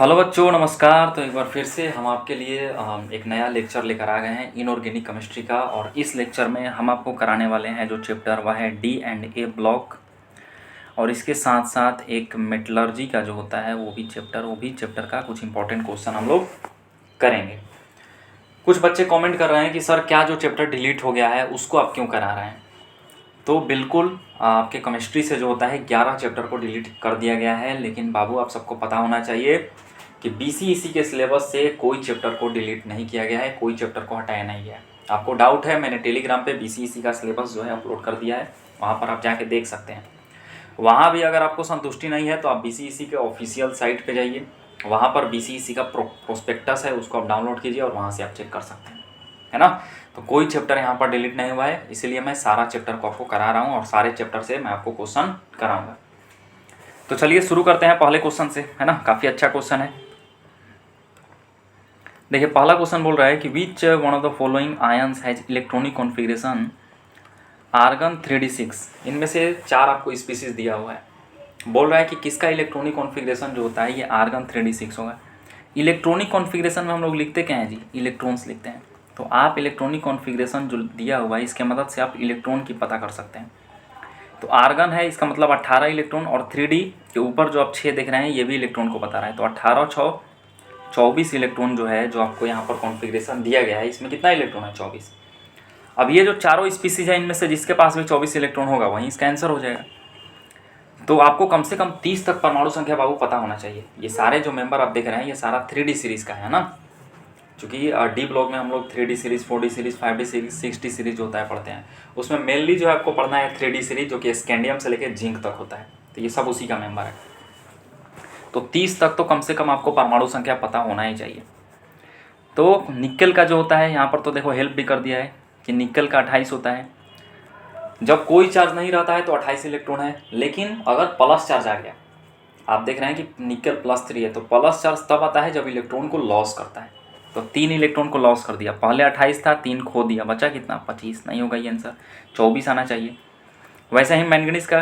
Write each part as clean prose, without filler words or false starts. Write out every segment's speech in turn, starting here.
Hello बच्चों, नमस्कार। तो एक बार फिर से हम आपके लिए एक नया लेक्चर लेकर आ गए हैं इनऑर्गेनिक केमिस्ट्री का। और इस लेक्चर में हम आपको कराने वाले हैं जो चैप्टर वह है D&A ब्लॉक। और इसके साथ साथ एक मेटलर्जी का जो होता है वो भी चैप्टर का कुछ इंपॉर्टेंट क्वेश्चन हम लोग करेंगे। कुछ बच्चे कमेंट कर रहे हैं कि सर क्या जो चैप्टर डिलीट हो गया है उसको आप क्यों करा रहे हैं। तो बिल्कुल आपके केमिस्ट्री से जो होता है 11 चैप्टर को डिलीट कर दिया गया है। लेकिन बाबू, आप सबको पता होना चाहिए कि BCEC के सिलेबस से कोई चैप्टर को डिलीट नहीं किया गया है, कोई चैप्टर को हटाया नहीं गया है। आपको डाउट है, मैंने टेलीग्राम पे BCEC का सिलेबस जो है अपलोड कर दिया है, वहाँ पर आप जाके देख सकते हैं। वहाँ भी अगर आपको संतुष्टि नहीं है तो आप BCEC के ऑफिशियल साइट पे जाइए, वहाँ पर BCEC का प्रोस्पेक्टस है, उसको आप डाउनलोड कीजिए और वहाँ से आप चेक कर सकते हैं, है ना। तो कोई चैप्टर यहाँ पर डिलीट नहीं हुआ है, इसीलिए मैं सारा चैप्टर को आपको करा रहा हूँ और सारे चैप्टर से मैं आपको क्वेश्चन कराऊंगा। तो चलिए शुरू करते हैं पहले क्वेश्चन से, है ना। काफ़ी अच्छा क्वेश्चन है। देखिए, पहला क्वेश्चन बोल रहा है कि which one of the following ions has electronic configuration argon 3d6। इनमें से 4 आपको स्पीसीज दिया हुआ है। बोल रहा है कि किसका इलेक्ट्रॉनिक कॉन्फ़िगरेशन जो होता है ये आर्गन 3d6 होगा। इलेक्ट्रॉनिक कॉन्फ़िगरेशन में हम लोग लिखते क्या हैं जी, इलेक्ट्रॉन्स लिखते हैं। तो आप इलेक्ट्रॉनिक कॉन्फ़िगरेशन जो दिया हुआ है इसके मदद से आप इलेक्ट्रॉन की पता कर सकते हैं। तो आर्गन है, इसका मतलब 18 इलेक्ट्रॉन, और 3D के ऊपर जो आप 6 देख रहे हैं ये भी इलेक्ट्रॉन को बता रहा है। तो 18 6 24 इलेक्ट्रॉन जो है, जो आपको यहाँ पर कॉन्फ़िगरेशन दिया गया है, इसमें कितना इलेक्ट्रॉन है, 24। अब ये जो चारों स्पीसीज है इनमें से जिसके पास भी 24 इलेक्ट्रॉन होगा वहीं इसका आंसर हो जाएगा। तो आपको कम से कम 30 तक परमाणु संख्या बाबू पता होना चाहिए। ये सारे जो मेंबर आप देख रहे हैं ये सारा 3D सीरीज़ का है ना, क्योंकि D ब्लॉक में हम लोग 3D series, 4D series, 5D series, 6D series जो होता है पढ़ते हैं। उसमें मेनली जो है आपको पढ़ना है 3D सीरीज़, जो कि स्कैंडियम से लेकर जिंक तक होता है। तो ये सब उसी का मेंबर है। तो 30 तक तो कम से कम आपको परमाणु संख्या पता होना ही चाहिए। तो निकल का जो होता है यहाँ पर तो देखो हेल्प भी कर दिया है कि निकल का 28 होता है। जब कोई चार्ज नहीं रहता है तो 28 इलेक्ट्रॉन है, लेकिन अगर प्लस चार्ज आ गया, आप देख रहे हैं कि निकल +3 है, तो प्लस चार्ज तब आता है जब इलेक्ट्रॉन को लॉस करता है। तो 3 इलेक्ट्रॉन को लॉस कर दिया, पहले 28 था, 3 खो दिया, बचा कितना, 25। नहीं होगा ये आंसर, 24 आना चाहिए। वैसे ही मैंगनीज का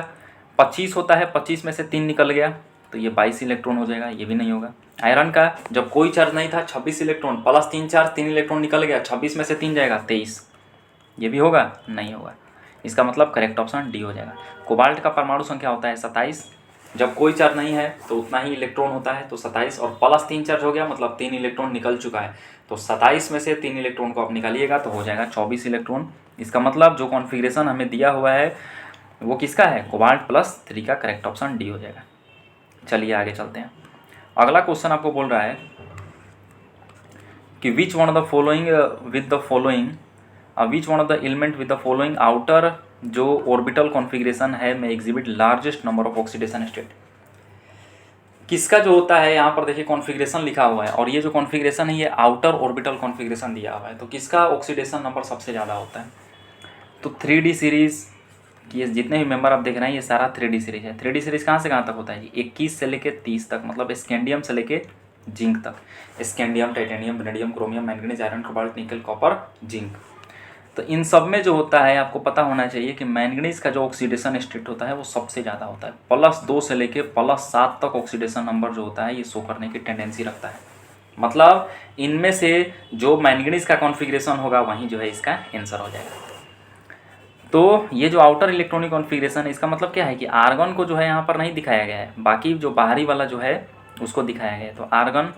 25 होता है, 25 में से 3 निकल गया तो ये 22 इलेक्ट्रॉन हो जाएगा, ये भी नहीं होगा। आयरन का जब कोई चार्ज नहीं था, 26 इलेक्ट्रॉन प्लस 3 चार्ज, 3 इलेक्ट्रॉन निकल गया, 26 में से 3 जाएगा, 23। ये भी होगा, नहीं होगा। इसका मतलब करेक्ट ऑप्शन डी हो जाएगा। कोबाल्ट का परमाणु संख्या होता है 27। जब कोई चार्ज नहीं है तो उतना ही इलेक्ट्रॉन होता है, तो 27 और प्लस 3 चार्ज हो गया, मतलब 3 इलेक्ट्रॉन निकल चुका है। तो 27 में से 3 इलेक्ट्रॉन को आप निकालिएगा तो हो जाएगा 24 इलेक्ट्रॉन। इसका मतलब जो कॉन्फ़िगरेशन हमें दिया हुआ है वो किसका है, कोबाल्ट +3 का। करेक्ट ऑप्शन डी हो जाएगा। चलिए आगे चलते हैं। अगला क्वेश्चन आपको बोल रहा है कि which one of the following element with the following outer जो ऑर्बिटल कॉन्फ़िगरेशन है में exhibit largest number of oxidation state. किसका जो होता है, यहाँ पर देखिए कॉन्फ़िगरेशन लिखा हुआ है और ये जो कॉन्फ़िगरेशन है ये आउटर ऑर्बिटल कॉन्फ़िगरेशन दिया हुआ है। तो किसका ऑक्सीडेशन नंबर सबसे ज़्यादा होता है। तो 3D सीरीज़ ये जितने भी मेंबर आप देख रहे हैं ये सारा 3D सीरीज़ है। 3D सीरीज़ कहाँ से कहाँ तक होता है जी, 21 से लेके 30 तक, मतलब स्कैंडियम से लेके जिंक तक। Scandium, titanium, vanadium, chromium, manganese, iron, cobalt, निकल, कॉपर, जिंक। तो इन सब में जो होता है आपको पता होना चाहिए कि मैंगनीज का जो ऑक्सीडेशन स्टेट होता है वो सबसे ज़्यादा होता है। +2 से लेके +7 तक ऑक्सीडेशन नंबर जो होता है ये शो करने की टेंडेंसी रखता है। मतलब इनमें से जो मैंगनीज का कॉन्फ़िगरेशन होगा वहीं जो है इसका आंसर हो जाएगा। तो ये जो आउटर इलेक्ट्रॉनिक कॉन्फ़िगरेशन है इसका मतलब क्या है कि आर्गन को जो है यहाँ पर नहीं दिखाया गया है, बाकी जो बाहरी वाला जो है उसको दिखाया गया है। तो आर्गन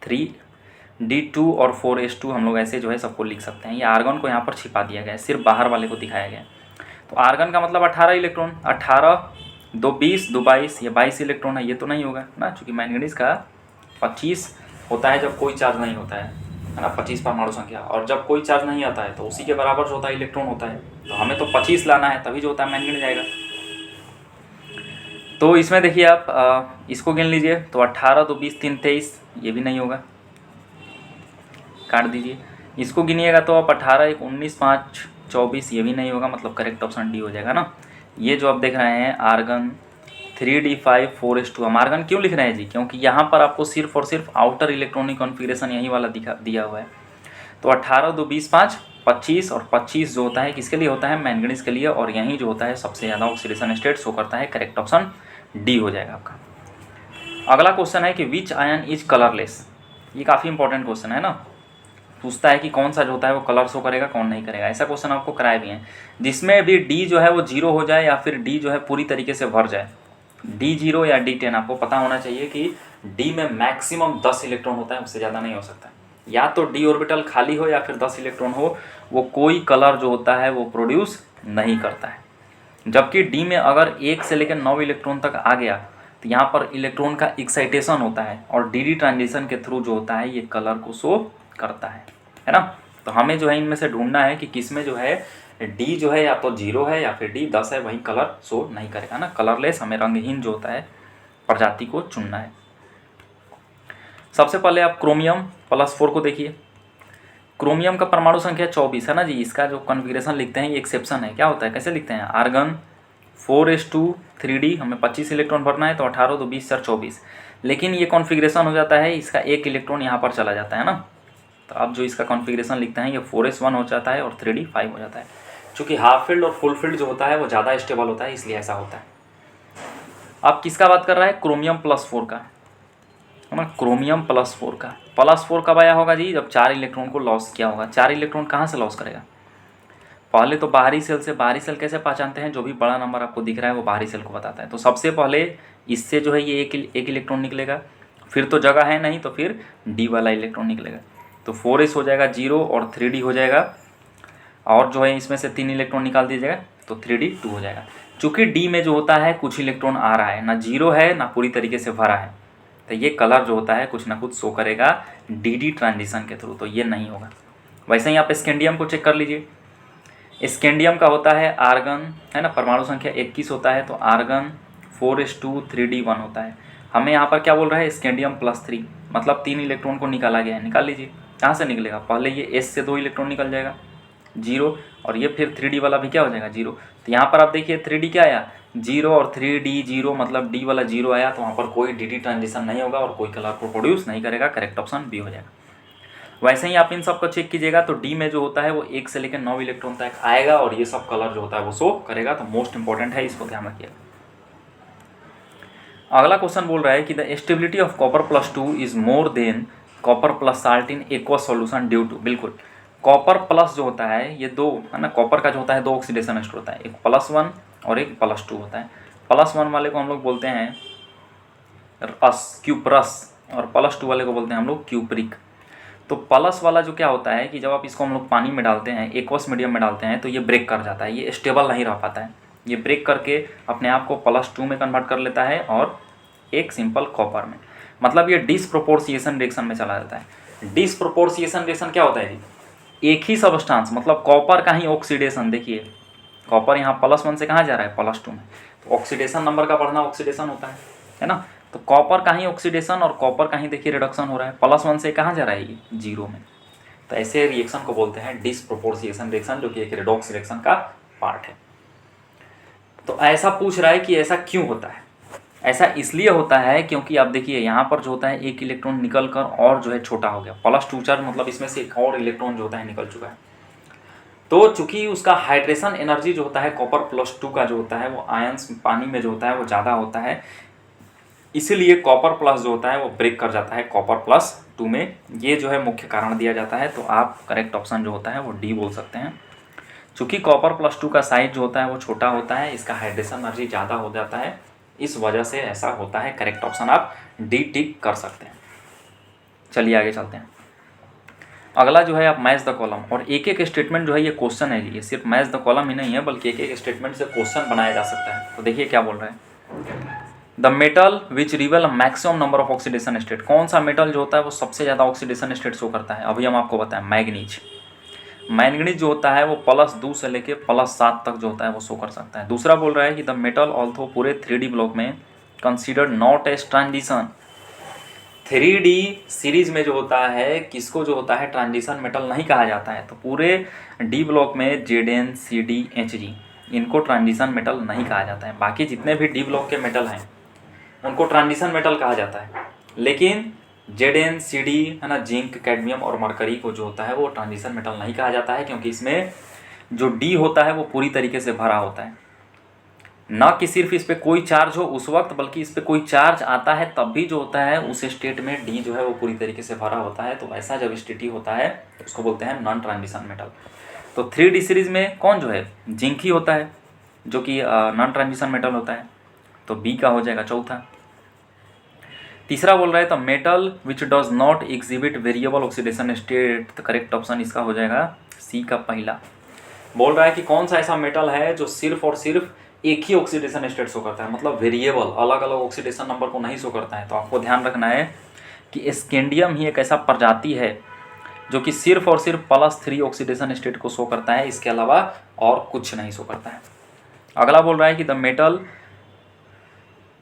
3D2 और 4s2 हम लोग ऐसे जो है सबको लिख सकते हैं। ये आर्गन को यहाँ पर छिपा दिया गया है, सिर्फ बाहर वाले को दिखाया गया है। तो आर्गन का मतलब 18 इलेक्ट्रॉन, 18 2 20 2 22, ये 22 इलेक्ट्रॉन है, ये तो नहीं होगा ना, चूँकि मैंगनीज का 25 होता है जब कोई चार्ज नहीं होता है ना, 25 परमाणु संख्या। और जब कोई चार्ज नहीं आता है तो उसी के बराबर जो होता है इलेक्ट्रॉन होता है। तो हमें तो 25 लाना है, तभी जो होता है मैंगनीज आएगा। तो इसमें देखिए आप इसको गिन लीजिए, तो 18 2 20 3 23, ये भी नहीं होगा, काट दीजिए। इसको गिनिएगा तो आप 18 1 19 5 24, ये भी नहीं होगा, मतलब करेक्ट ऑप्शन डी हो जाएगा ना। ये जो आप देख रहे हैं आर्गन 3D5 4s2, हम आर्गन क्यों लिख रहे हैं जी, क्योंकि यहाँ पर आपको सिर्फ और सिर्फ आउटर इलेक्ट्रॉनिक कॉन्फ़िगरेशन यही वाला दिया हुआ है। तो 18 2 20 5 25, और 25 जो होता है किसके लिए होता है, मैंगनीज के लिए, और यहीं जो होता है सबसे ज़्यादा ऑक्सीडेशन स्टेट शो करता है। करेक्ट ऑप्शन डी हो जाएगा आपका। अगला क्वेश्चन है कि विच आयन इज कलरलेस। ये काफ़ी इंपॉर्टेंट क्वेश्चन है ना, पूछता है कि कौन सा जो होता है वो कलर शो करेगा कौन नहीं करेगा। ऐसा क्वेश्चन आपको कराए भी हैं जिसमें भी डी जो है वो 0 हो जाए या फिर डी जो है पूरी तरीके से भर जाए। D0 या D10 आपको पता होना चाहिए कि डी में मैक्सिमम 10 इलेक्ट्रॉन होता है, उससे ज़्यादा नहीं हो सकता। या तो डी ऑर्बिटल खाली हो या फिर 10 इलेक्ट्रॉन हो, वो कोई कलर जो होता है वो प्रोड्यूस नहीं करता है। जबकि डी में अगर 1 से लेकर 9 इलेक्ट्रॉन तक आ गया तो यहाँ पर इलेक्ट्रॉन का एक्साइटेशन होता है और डी ट्रांजिशन के थ्रू जो होता है ये कलर को शो करता है ना। तो हमें जो है इनमें से ढूंढना है कि किस में जो है डी जो है या तो 0 है या फिर डी 10 है, वही कलर शो नहीं करेगा ना। कलरलेस हमें रंगहीन जो होता है प्रजाति को चुनना है। सबसे पहले आप क्रोमियम +4 को देखिए। क्रोमियम का परमाणु संख्या 24 है ना जी। इसका जो कॉन्फ़िगरेशन लिखते हैं ये एक्सेप्शन है। क्या होता है, कैसे लिखते हैं, आर्गन 4s2 3d, हमें 25 इलेक्ट्रॉन भरना है तो 18 तो 20 4 24। लेकिन ये कॉन्फ़िगरेशन हो जाता है, इसका 1 इलेक्ट्रॉन यहाँ पर चला जाता है ना। तो अब जो इसका कॉन्फ़िगरेशन लिखते हैं ये 4s1 हो जाता है और 3d 5 हो जाता है। चूँकि हाफ फील्ड और फुल फील्ड जो होता है वो ज़्यादा स्टेबल होता है, इसलिए ऐसा होता है। अब किसका बात कर रहा है, क्रोमियम +4 का है ना। क्रोमियम +4 का +4 कब आया होगा जी, जब 4 इलेक्ट्रॉन को लॉस किया होगा। 4 इलेक्ट्रॉन कहाँ से लॉस करेगा, पहले तो बाहरी सेल से। बाहरी सेल कैसे पहचानते हैं, जो भी बड़ा नंबर आपको दिख रहा है वो बाहरी सेल को बताता है। तो सबसे पहले इससे जो है ये एक इलेक्ट्रॉन निकलेगा, फिर तो जगह है नहीं तो फिर डी वाला इलेक्ट्रॉन निकलेगा। तो 4s हो जाएगा 0 और 3d हो जाएगा, और जो है इसमें से 3 इलेक्ट्रॉन निकाल दीजिएगा तो 3d 2 हो जाएगा। चूँकि डी में जो होता है कुछ इलेक्ट्रॉन आ रहा है, ना 0 है ना पूरी तरीके से भरा है, तो ये कलर जो होता है कुछ ना कुछ शो करेगा डी ट्रांजिशन के थ्रू, तो ये नहीं होगा। वैसे ही आप स्कैंडियम को चेक कर लीजिए। स्कैंडियम का होता है आर्गन है ना, परमाणु संख्या 21 होता है, तो आर्गन 4s2 3d1 होता है। हमें यहाँ पर क्या बोल रहा है, स्कैंडियम +3, मतलब 3 इलेक्ट्रॉन को निकाला गया है। निकाल लीजिए, कहाँ से निकलेगा, पहले ये s से 2 इलेक्ट्रॉन निकल जाएगा 0, और ये फिर 3d वाला भी क्या हो जाएगा 0। तो यहाँ पर आप देखिए 3d क्या आया 0 और 3d 0, मतलब d वाला 0 आया, तो वहाँ पर कोई डी ट्रांजिशन नहीं होगा और कोई कलर को प्रोड्यूस नहीं करेगा। करेक्ट ऑप्शन बी हो जाएगा। वैसे ही आप इन सब को चेक कीजिएगा तो डी में जो होता है वो 1 से लेकर 9 इलेक्ट्रॉन तक आएगा और ये सब कलर जो होता है वो शो करेगा। तो मोस्ट इंपॉर्टेंट है, इसको ध्यान रखिएगा। अगला क्वेश्चन बोल रहा है कि the stability of copper +2 is more than copper plus salt in aqueous solution due to. बिल्कुल, कॉपर प्लस जो होता है ये 2 है ना, कॉपर का जो होता है 2 ऑक्सीडेशन स्टेट होता है, एक +1 और एक +2 होता है। +1 वाले को हम लोग बोलते हैं क्यूप्रस और +2 वाले को बोलते हैं हम लोग क्यूप्रिक। तो प्लस वाला जो क्या होता है कि जब आप इसको हम लोग पानी में डालते हैं, एक्वस मीडियम में डालते हैं, तो ये ब्रेक कर जाता है, ये स्टेबल नहीं रह पाता है। ये ब्रेक करके अपने आप को +2 में कन्वर्ट कर लेता है और एक सिंपल कॉपर में, मतलब ये डिसप्रोपोर्शिएशन रिएक्शन में चला जाता है। डिसप्रोपोर्शिएशन रिएक्शन क्या होता है जी, एक ही सबस्टांस मतलब कॉपर का ही ऑक्सीडेशन, देखिए कॉपर यहाँ +1 से कहाँ जा रहा है +2 में, तो ऑक्सीडेशन नंबर का बढ़ना ऑक्सीडेशन होता है ना। तो कॉपर का ही ऑक्सीडेशन और कॉपर का ही देखिए रिडक्शन हो रहा है, +1 से कहाँ जा रहा है ये 0 में। तो ऐसे रिएक्शन को बोलते हैं डिसप्रोपोर्शिएशन रिएक्शन, जो कि एक रिडॉक्स रिएक्शन का पार्ट है। तो ऐसा पूछ रहा है कि ऐसा क्यों होता है। ऐसा इसलिए होता है क्योंकि आप देखिए यहाँ पर जो होता है एक इलेक्ट्रॉन निकल कर और जो है छोटा हो गया, +2 चार्ज, मतलब इसमें से एक और इलेक्ट्रॉन जो होता है निकल चुका है। तो चूंकि उसका हाइड्रेशन एनर्जी जो होता है कॉपर +2 का जो होता है वो आयंस पानी में जो होता है वो ज़्यादा होता है, इसीलिए कॉपर प्लस जो होता है वो ब्रेक कर जाता है कॉपर +2 में। ये जो है मुख्य कारण दिया जाता है। तो आप करेक्ट ऑप्शन जो होता है वो डी बोल सकते हैं। चूँकि कॉपर +2 का साइज जो होता है वो छोटा होता है, इसका हाइड्रेशन एनर्जी ज़्यादा हो जाता है, इस वजह से ऐसा होता है। करेक्ट ऑप्शन आप डी टिक कर सकते हैं। चलिए आगे चलते हैं। अगला जो है आप मैच द कॉलम, और एक एक स्टेटमेंट जो है ये क्वेश्चन है जी, ये सिर्फ मैच द कॉलम ही नहीं है बल्कि एक एक स्टेटमेंट से क्वेश्चन बनाया जा सकता है। तो देखिए क्या बोल रहे हैं, the metal which रिवेल maximum number of oxidation state. कौन सा मेटल जो होता है वो सबसे ज़्यादा ऑक्सीडेशन स्टेट शो करता है, अभी हम आपको बताएं मैग्नीज। मैंगनीज जो होता है वो +2 से लेके +7 तक जो होता है वो शो कर सकता है। दूसरा बोल रहा है कि द मेटल ऑल्थो पूरे 3D ब्लॉक में considered not as transition. 3D series में जो होता है किसको जो होता है ट्रांजिशन मेटल नहीं कहा जाता है। तो पूरे डी ब्लॉक में Zn Cd Hg इनको ट्रांजिशन मेटल नहीं कहा जाता है। बाकी जितने भी डी ब्लॉक के मेटल हैं उनको ट्रांजिशन मेटल कहा जाता है, लेकिन Zn Cd है ना, जिंक कैडमियम और मरकरी को जो होता है वो ट्रांजिशन मेटल नहीं कहा जाता है, क्योंकि इसमें जो डी होता है वो पूरी तरीके से भरा होता है। ना कि सिर्फ इस पर कोई चार्ज हो उस वक्त, बल्कि इस पर कोई चार्ज आता है तब भी जो होता है उस स्टेट में डी जो है वो पूरी तरीके से भरा होता है। तो ऐसा जब स्टेट ही होता है तो उसको बोलते हैं नॉन ट्रांजिशन मेटल। तो 3D सीरीज में कौन जो है, जिंक ही होता है जो कि नॉन ट्रांजिशन मेटल होता है। तो बी का हो जाएगा चौथा। तीसरा बोल रहा है the metal which does not exhibit variable oxidation state, the correct option इसका हो जाएगा सी का पहला। बोल रहा है कि कौन सा ऐसा मेटल है जो सिर्फ और सिर्फ एक ही ऑक्सीडेशन स्टेट शो करता है, मतलब वेरिएबल अलग अलग ऑक्सीडेशन नंबर को नहीं शो करता है। तो आपको ध्यान रखना है कि स्कैंडियम ही एक ऐसा प्रजाति है जो कि सिर्फ और सिर्फ +3 ऑक्सीडेशन स्टेट को शो करता है, इसके अलावा और कुछ नहीं शो करता है। अगला बोल रहा है कि the metal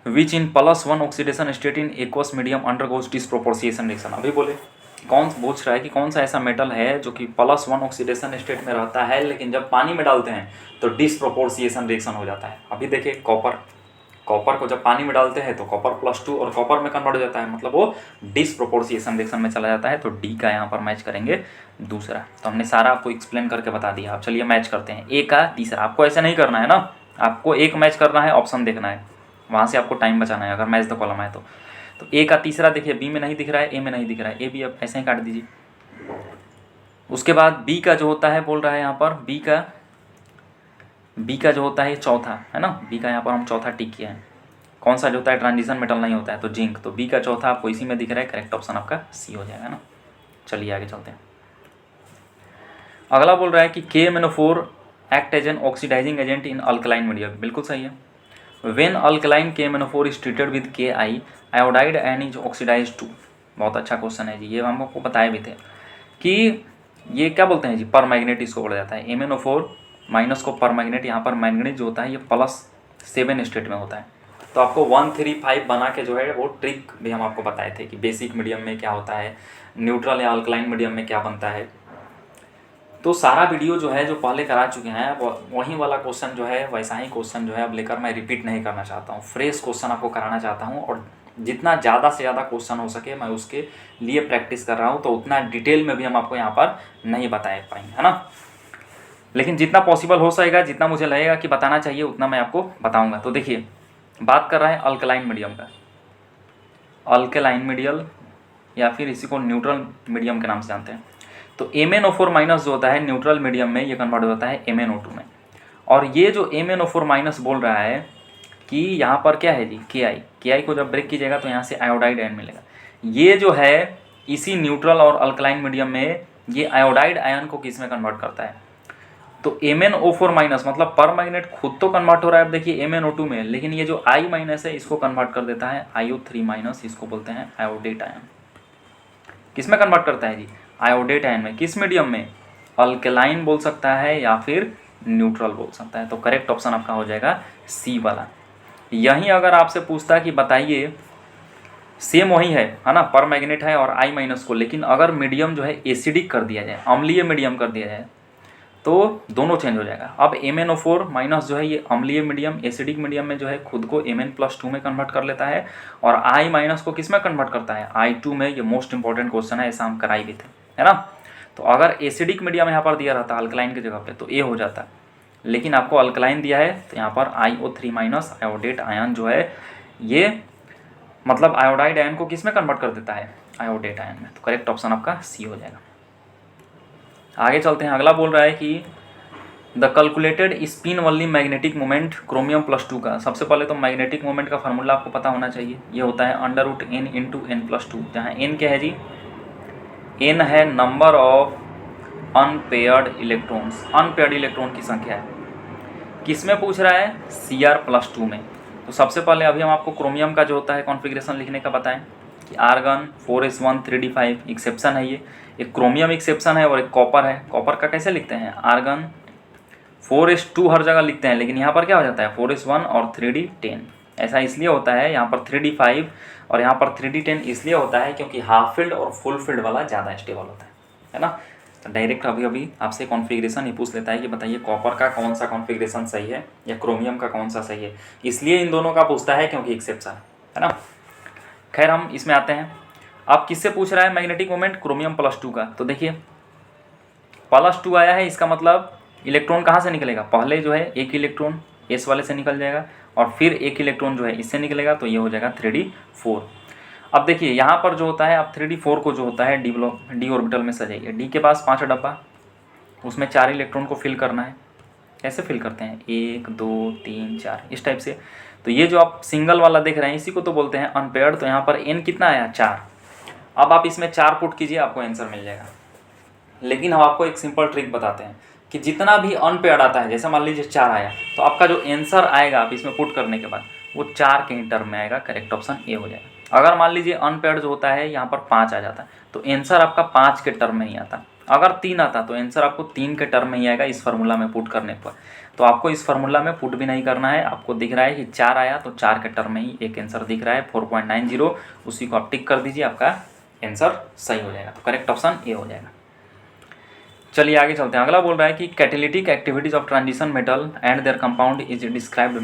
which in +1 oxidation state in aqueous medium undergoes disproportionation reaction. अभी बोले कौन पूछ रहा है कि कौन सा ऐसा मेटल है जो कि +1 ऑक्सीडेशन स्टेट में रहता है लेकिन जब पानी में डालते हैं तो डिसप्रोपोर्शिएशन रिएक्शन हो जाता है। अभी देखिए कॉपर को जब पानी में डालते हैं तो कॉपर +2 और कॉपर में कन्वर्ट हो जाता है, मतलब वो डिसप्रोपोर्शिएशन रिएक्शन में चला जाता है। तो डी का यहाँ पर मैच करेंगे दूसरा। तो हमने सारा आपको एक्सप्लेन करके बता दिया। अब चलिए मैच करते हैं ए का तीसरा। आपको ऐसा नहीं करना है ना, आपको एक मैच करना है, ऑप्शन देखना है, वहाँ से आपको टाइम बचाना है अगर मैच द कॉलम है तो ए का तीसरा देखिए, बी में नहीं दिख रहा है, ए में नहीं दिख रहा है, ए भी अब ऐसे ही काट दीजिए। उसके बाद बी का जो होता है बोल रहा है यहाँ पर बी का जो होता है चौथा है ना, बी का यहाँ पर हम चौथा टिक किया है। कौन सा जो होता है ट्रांजिशन मेटल नहीं होता है तो जिंक। तो बी का चौथा आपको इसी में दिख रहा है, करेक्ट ऑप्शन आपका सी हो जाएगा ना। चलिए आगे चलते हैं। अगला बोल रहा है कि KMnO4 act as an oxidising agent in alkaline medium. बिल्कुल सही है। When alkaline KMnO4 is treated with Ki, iodide ion is oxidized to। बहुत अच्छा क्वेश्चन है जी, ये हम आपको बताए भी थे कि ये क्या बोलते हैं जी, परमैग्नेट इसको बोला जाता है। MnO4 माइनस को परमैग्नेट, यहाँ पर मैग्नेट जो होता है ये +7 स्टेट में होता है। तो आपको 135 बना के जो है वो ट्रिक भी हम आपको बताए थे कि बेसिक मीडियम में क्या होता है, न्यूट्रल या अल्कलाइन मीडियम में क्या बनता है। तो सारा वीडियो जो है जो पहले करा चुके हैं वही वाला क्वेश्चन जो है वैसा ही क्वेश्चन जो है अब लेकर मैं रिपीट नहीं करना चाहता हूँ, फ्रेश क्वेश्चन आपको कराना चाहता हूँ। और जितना ज़्यादा से ज़्यादा क्वेश्चन हो सके मैं उसके लिए प्रैक्टिस कर रहा हूँ। तो उतना डिटेल में भी हम आपको यहाँ पर नहीं बता पाएंगे, है ना, लेकिन जितना पॉसिबल हो सकेगा, जितना मुझे लगेगा कि बताना चाहिए उतना मैं आपको बताऊँगा। तो देखिए बात कर रहा है अल्कलाइन मीडियम का, अल्कलाइन मीडियम या फिर इसी को न्यूट्रल मीडियम के नाम से जानते हैं। तो MnO4 माइनस जो होता है न्यूट्रल मीडियम में ये कन्वर्ट हो जाता है MnO2 में। और ये जो MnO4 माइनस बोल रहा है कि यहाँ पर क्या है जी, Ki को जब ब्रेक कीजिएगा तो यहाँ से आयोडाइड आयन मिलेगा। ये जो है इसी न्यूट्रल और अल्कलाइन मीडियम में ये आयोडाइड आयन को किस में कन्वर्ट करता है, तो MnO4 माइनस मतलब पर मैग्नेट खुद तो कन्वर्ट हो रहा है अब देखिए MnO2 में, लेकिन ये जो I माइनस है इसको कन्वर्ट कर देता है IO3 माइनस, इसको बोलते हैं आयोडेट आयन। किस में कन्वर्ट करता है जी, आयोडेट आयन में। किस मीडियम में, अल्कलाइन बोल सकता है या फिर न्यूट्रल बोल सकता है। तो करेक्ट ऑप्शन आपका हो जाएगा सी वाला। यही अगर आपसे पूछता है कि बताइए सेम वही है ना, पर मैग्नेट है और I माइनस को, लेकिन अगर मीडियम जो है एसिडिक कर दिया जाए, अम्लीय मीडियम कर दिया जाए तो दोनों चेंज हो जाएगा। अब MnO4 माइनस जो है ये अम्लीय मीडियम एसिडिक मीडियम में जो है खुद को Mn+2 में कन्वर्ट कर लेता है और I माइनस को किस में कन्वर्ट करता है, I2 में। ये मोस्ट इंपॉर्टेंट क्वेश्चन है, ऐसा हम कराई भी थे, है ना। तो अगर एसिडिक मीडियम यहाँ पर दिया रहता अल्कलाइन की जगह पे तो ए हो जाता, लेकिन आपको अल्कलाइन दिया है तो यहाँ पर IO3 माइनस आयोडेट आयन जो है ये मतलब आयोडाइड आयन को किस में कन्वर्ट कर देता है, आयोडेट आयन में। तो करेक्ट ऑप्शन आपका सी हो जाएगा। आगे चलते हैं। अगला बोल रहा है कि the calculated spin only magnetic moment chromium का। सबसे पहले तो मैग्नेटिक मोमेंट का फार्मूला आपको पता होना चाहिए, ये होता है √n × n+2, जहाँ n क्या है जी, n है number of unpaired electrons, unpaired electron की संख्या है। किस में पूछ रहा है, Cr+2 में। तो सबसे पहले अभी हम आपको क्रोमियम का जो होता है कॉन्फ़िगरेशन लिखने का बताएं कि आर्गन 4s1 3d5 एक्सेप्शन है, ये एक क्रोमियम एक्सेप्शन है और एक कॉपर है। कॉपर का कैसे लिखते हैं, आर्गन 4s2 हर जगह लिखते हैं, लेकिन यहाँ पर क्या हो जाता है 4s1 और 3d10। ऐसा इसलिए होता है, यहाँ पर 3d5 और यहाँ पर 3d10 इसलिए होता है क्योंकि हाफ फील्ड और फुल फील्ड वाला ज़्यादा स्टेबल होता है ना। तो डायरेक्ट अभी आपसे कॉन्फ़िगरेशन ही पूछ लेता है कि बताइए कॉपर का कौन सा कॉन्फ़िगरेशन सही है या क्रोमियम का कौन सा सही है, इसलिए इन दोनों का पूछता है क्योंकि एक्सेप्शन है ना। खैर हम इसमें आते हैं। अब किससे पूछ रहा है मैग्नेटिक मोमेंट, क्रोमियम+2 का। तो देखिए +2 आया है, इसका मतलब इलेक्ट्रॉन कहाँ से निकलेगा, पहले जो है एक इलेक्ट्रॉन एस वाले से निकल जाएगा और फिर एक इलेक्ट्रॉन जो है इससे निकलेगा, तो ये हो जाएगा 3d4। अब देखिए यहाँ पर जो होता है, अब 3d4 को जो होता है डी ऑर्बिटल में सजाइए। डी के पास 5 डब्बा, उसमें 4 इलेक्ट्रॉन को फिल करना है। कैसे फिल करते हैं, 1 2 3 4 इस टाइप से। तो ये जो आप सिंगल वाला देख रहे हैं इसी को तो बोलते हैं अनपेयर्ड। तो यहाँ पर n कितना आया, 4। अब आप इसमें 4 पुट कीजिए, आपको आंसर मिल जाएगा। लेकिन हम आपको एक सिंपल ट्रिक बताते हैं कि जितना भी अनपेयर्ड आता है, जैसे मान लीजिए 4 आया, तो आपका जो आंसर आएगा आप इसमें पुट करने के बाद वो 4 के ही टर्म में आएगा। करेक्ट ऑप्शन ए हो जाएगा। अगर मान लीजिए अनपेयर्ड जो होता है यहाँ पर 5 आ जाता है, तो आंसर आपका 5 के टर्म में ही आता। अगर 3 आता तो आंसर आपको 3 के टर्म में ही आएगा इस फार्मूला में पुट करने पर। तो आपको इस फार्मूला में पुट भी नहीं करना है। आपको दिख रहा है कि 4 आया तो 4 के टर्म में ही एक आंसर दिख रहा है 4.90, उसी को आप टिक कर दीजिए, आपका आंसर सही हो जाएगा। तो करेक्ट ऑप्शन ए हो जाएगा। चलिए आगे चलते हैं। अगला बोल रहा है कि catalytic activities of transition metal and there compound is described